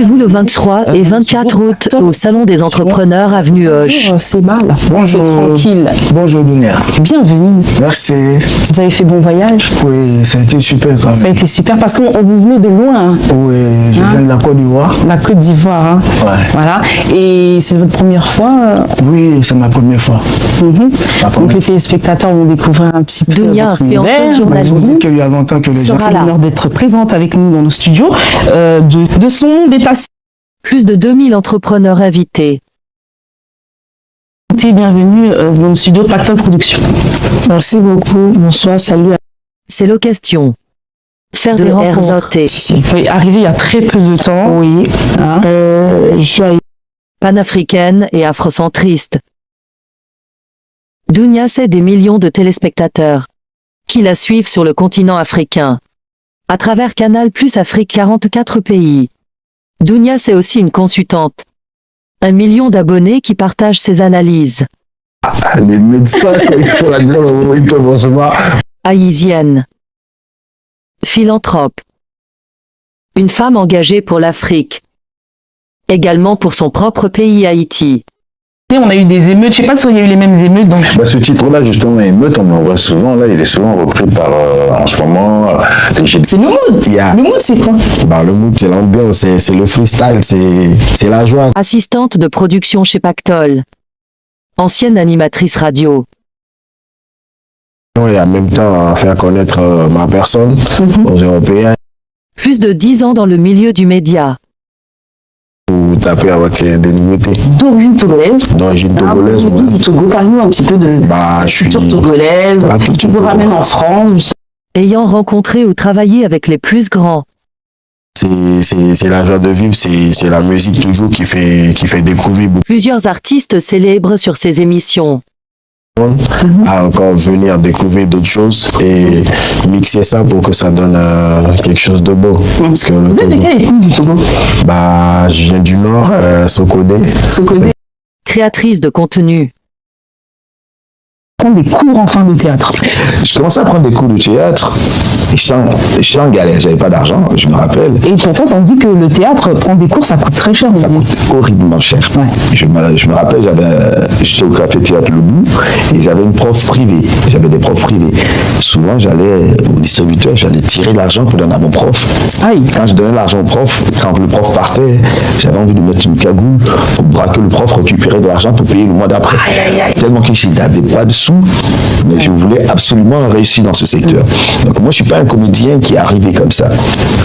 Vous le 23 et 24 août au Salon des Entrepreneurs avenue Hoche. C'est mal. Bonjour. Tranquille. Bonjour Dunia. Bienvenue. Merci. Vous avez fait bon voyage? Oui, ça a été super quand même. Ça a été super parce que vous venez de loin. Hein. Oui, je viens de la Côte d'Ivoire. La Côte d'Ivoire. Hein. Ouais. Voilà. Et c'est votre première fois? Oui, c'est ma première fois. Donc les téléspectateurs vont découvrir un petit peu Dunia, votre univers. influenceuse journaliste. Il y a longtemps que les gens... C'est l'honneur d'être présente avec nous dans nos studios. De son nom d'état. Plus de 2000 entrepreneurs invités. Bienvenue dans le studio Pactol Production. Merci beaucoup. Bonsoir, salut. C'est l'occasion. Faire des rencontres. Oui, arrivé il y a très peu de temps. Oui. Hein? Je suis à... Panafricaine et afrocentriste. Dunia, c'est des millions de téléspectateurs qui la suivent sur le continent africain. À travers Canal Plus Afrique 44 pays. Dunia, c'est aussi une consultante. 1 million d'abonnés qui partagent ses analyses. Les médecins, quand pour la dire, ils peuvent recevoir. Haïtienne. Philanthrope. Une femme engagée pour l'Afrique. Également pour son propre pays Haïti. On a eu des émeutes, je ne sais pas si il y a eu les mêmes émeutes. Donc... Ce titre-là, justement, émeute, on en voit souvent, là, il est souvent repris par, en ce moment, c'est le mood. Le mood, c'est quoi? Le mood, c'est l'ambiance, c'est le freestyle, c'est la joie. Assistante de production chez Pactol. Ancienne animatrice radio. Et en même temps, faire connaître ma personne aux Européens. Plus de 10 ans dans le milieu du média. Vous tapez avec des nouveautés. D'origine togolaise. D'origine togolaise, oui. Du Togo, parlez-nous un petit peu de la culture togolaise. Tu vous ramènes en France. Ayant rencontré ou travaillé avec les plus grands. C'est la joie de vivre, c'est la musique toujours qui fait découvrir beaucoup. Plusieurs artistes célèbres sur ces émissions. À encore venir découvrir d'autres choses et mixer ça pour que ça donne quelque chose de beau. Parce que vous êtes de quel époque du Togo? Je viens du Nord, Sokodé. Créatrice de contenu. Prendre des cours enfin de théâtre. Je commençais à prendre des cours de théâtre et j'étais en galère, j'avais pas d'argent, je me rappelle. Et pourtant, on dit que le théâtre, prendre des cours, ça coûte très cher. Ça coûte horriblement cher. Ouais. Je me rappelle, j'étais au café théâtre Le Bout et j'avais une prof privée. J'avais des profs privés. Souvent, j'allais au distributeur, j'allais tirer l'argent pour donner à mon prof. Aïe. Quand je donnais l'argent au prof, quand le prof partait, j'avais envie de mettre une cagoule pour braquer le prof, récupérer de l'argent pour payer le mois d'après. Tellement que je n'avais pas de sous, mais je voulais absolument réussir dans ce secteur. Donc moi, je suis pas un comédien qui est arrivé comme ça.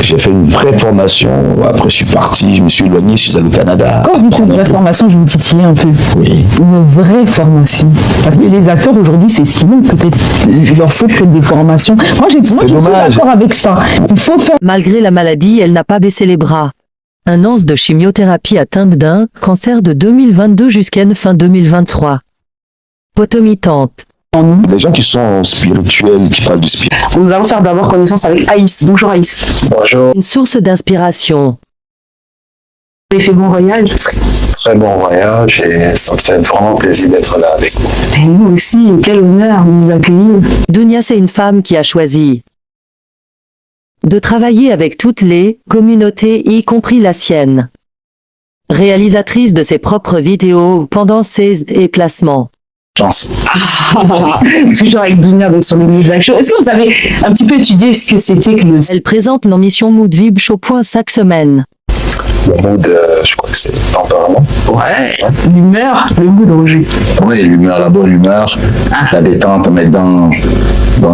J'ai fait une vraie formation. Après, je suis parti, je me suis éloigné, je suis allé au Canada. Quand vous dites une vraie formation, je vous titille un peu. Oui. Une vraie formation. Parce que les acteurs aujourd'hui, c'est ce qui manque peut-être. Il leur faut que des formations. Moi, je suis d'accord avec ça. Il faut faire. Malgré la maladie, elle n'a pas baissé les bras. Un an de chimiothérapie atteinte d'un cancer de 2022 jusqu'à fin 2023. Potomitante. Les gens qui sont spirituels, qui parlent du spirit. Nous allons faire d'abord connaissance avec Aïs. Bonjour Aïs. Bonjour. Une source d'inspiration. Vous avez fait bon voyage? Très bon voyage et ça me fait vraiment plaisir d'être là avec vous. Et nous aussi, quel honneur de nous accueillir. Dunia, c'est une femme qui a choisi de travailler avec toutes les communautés, y compris la sienne. Réalisatrice de ses propres vidéos pendant ses déplacements. Toujours avec Dunia donc sur le Mood Show. Est-ce que vous avez un petit peu étudié ce que c'était que le... Elle présente l'émission Mood Vib Show chaque semaine. Le mood, je crois que c'est tempérament. Ouais. L'humeur, le mood Roger. Oui, l'humeur, la bonne humeur, la détente, mais dans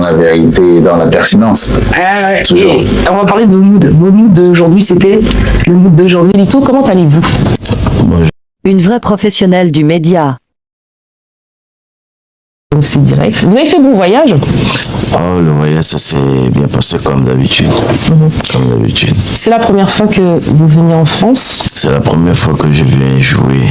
la vérité, dans la pertinence. Et on va parler de vos moods. Vos moods d'aujourd'hui, c'était le mood d'aujourd'hui. Lito, comment allez-vous? Une vraie professionnelle du média. C'est direct. Vous avez fait bon voyage? Le voyage, ça s'est bien passé comme d'habitude. Comme d'habitude. C'est la première fois que vous venez en France? C'est la première fois que je viens jouer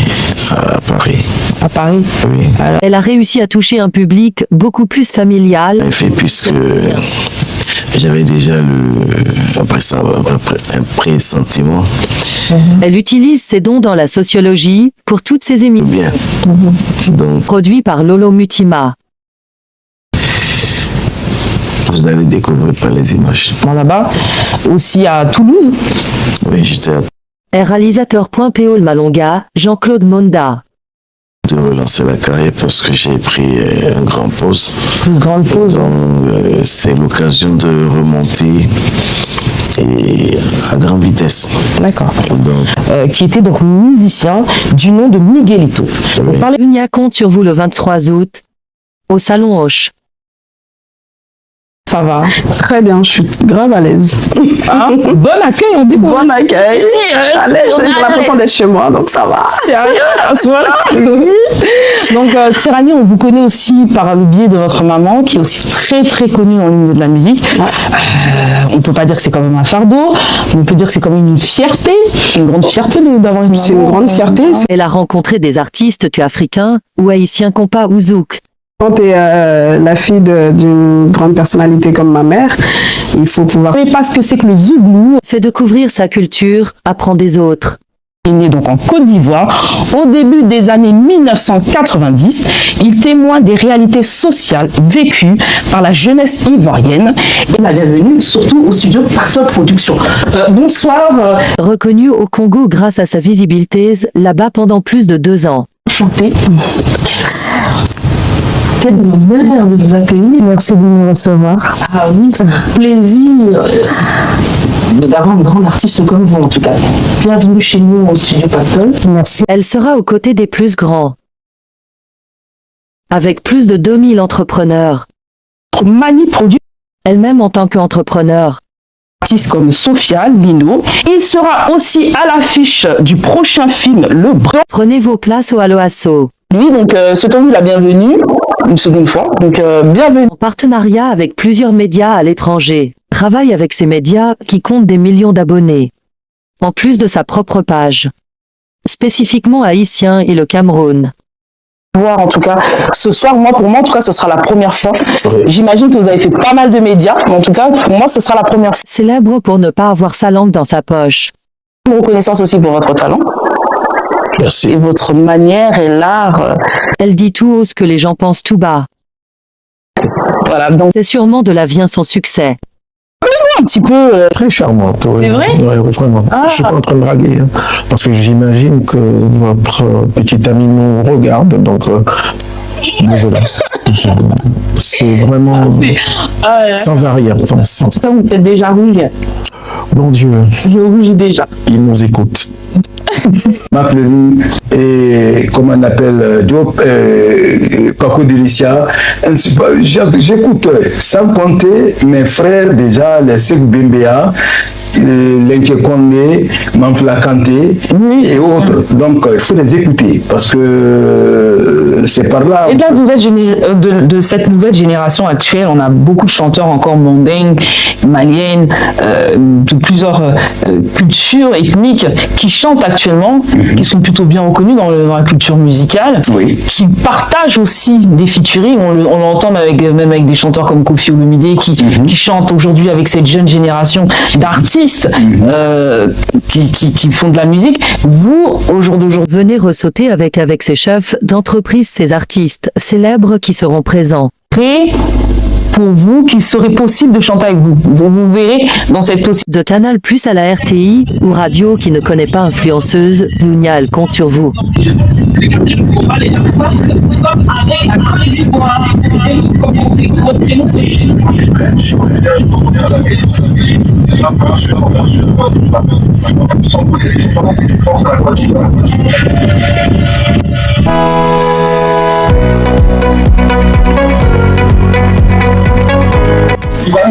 à Paris. À Paris? Oui. Alors... Elle a réussi à toucher un public beaucoup plus familial. En fait, puisque j'avais déjà un pressentiment. Elle utilise ses dons dans la sociologie pour toutes ses émissions. Bien. Donc, produit par Lolo Mutima. Vous allez découvrir par les images. Là-bas, aussi à Toulouse. Oui, j'étais à Réalisateur.po Malonga, Jean-Claude Monda. De relancer la carrière parce que j'ai pris une grande pause. Une grande pause. Donc, c'est l'occasion de remonter et à grande vitesse. D'accord. Donc, Qui était donc musicien du nom de Miguelito. oui. Dunia compte sur vous le 23 août. Au Salon Hoche. Ça va. Très bien, je suis grave à l'aise. Hein? Bon accueil, on dit quoi? Bon accueil. J'ai l'impression d'être chez moi, donc ça va. Sérieux, voilà. Donc, Sirani, on vous connaît aussi par le biais de votre maman, qui est aussi très très connue dans le milieu de la musique. On peut pas dire que c'est quand même un fardeau, mais on peut dire que c'est quand même une fierté. C'est une grande fierté d'avoir une maman. C'est une grande fierté. Elle a rencontré des artistes africains ou haïtiens compas ou zouk. Quand tu es la fille d'une grande personnalité comme ma mère, il faut pouvoir... Vous savez pas ce que c'est que le Zouglou. Fait découvrir sa culture, apprend des autres. Il est né donc en Côte d'Ivoire. Au début des années 1990, il témoigne des réalités sociales vécues par la jeunesse ivoirienne. Et la bienvenue surtout au studio Pactol Productions. Bonsoir. Reconnu au Congo grâce à sa visibilité là-bas pendant plus de 2 ans. Enchanté. Quel bonheur de vous accueillir. Merci de me recevoir. Ah oui, c'est un plaisir d'avoir une grande artiste comme vous en tout cas. Bienvenue chez nous au studio Pactol. Merci. Elle sera aux côtés des plus grands. Avec plus de 2000 entrepreneurs. Mani produit Elle-même en tant qu'entrepreneur. artistes comme Sophia, Lino. Il sera aussi à l'affiche du prochain film Le Bras. Prenez vos places au Aloasso. Lui, donc, souhaitons-lui la bienvenue, une seconde fois. Donc, bienvenue. En partenariat avec plusieurs médias à l'étranger. Travaille avec ces médias qui comptent des millions d'abonnés. En plus de sa propre page. Spécifiquement haïtien et le Cameroun. Voir en tout cas ce soir, pour moi en tout cas ce sera la première fois. J'imagine que vous avez fait pas mal de médias, mais en tout cas pour moi ce sera la première fois. Célèbre pour ne pas avoir sa langue dans sa poche. Une reconnaissance aussi pour votre talent. Merci. Et votre manière et l'art. Elle dit tout haut ce que les gens pensent tout bas. Voilà, donc C'est sûrement de là vient son succès. un petit peu. Très charmante, oui. C'est vrai? Oui, vraiment. Ah. Je suis pas en train de draguer, hein, parce que j'imagine que votre petit ami nous regarde, donc désolé. C'est vraiment sans arrière. Enfin, sans... En tout cas, vous êtes déjà rouge. Bon Dieu, Je rougis déjà. il nous écoute. Maclevin et comment on appelle Diop, Paco Delicia. J'écoute sans compter mes frères déjà, les Sekou Bembea, Lenke Kondé, Manfla Kanté et autres. Donc il faut les écouter parce que c'est par là. Et de cette nouvelle génération actuelle, on a beaucoup de chanteurs encore mondains, maliennes, de plusieurs cultures ethniques qui chantent actuellement, qui sont plutôt bien reconnus dans la culture musicale, Oui. qui partagent aussi des featuring. On l'entend même avec des chanteurs comme Kofi Olomide qui chantent aujourd'hui avec cette jeune génération d'artistes qui font de la musique. Vous, au jour d'aujourd'hui, Venez ressauter avec ces chefs d'entreprise, ces artistes célèbres qui seront présents. pour vous qu'il serait possible de chanter avec vous. Vous verrez dans cette possibilité. De Canal Plus à la RTI ou radio qui ne connaît pas influenceuse, Dunia, elle compte sur vous.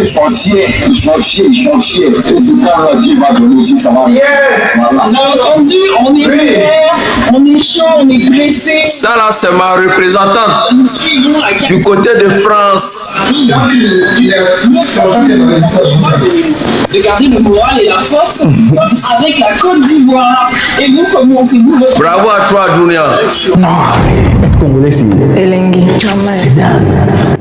Ils sont fiers. Et c'est quand Dieu va donner aussi, ça va. Voilà. On a entendu, on est fiers, on est chaud, on est pressé. Ça là, c'est ma représentante du côté de France. De garder le moral et la force avec la Côte d'Ivoire. Et vous, comment c'est vous? Bravo à toi, Dunia. Congolais, c'est Elengi. dingue.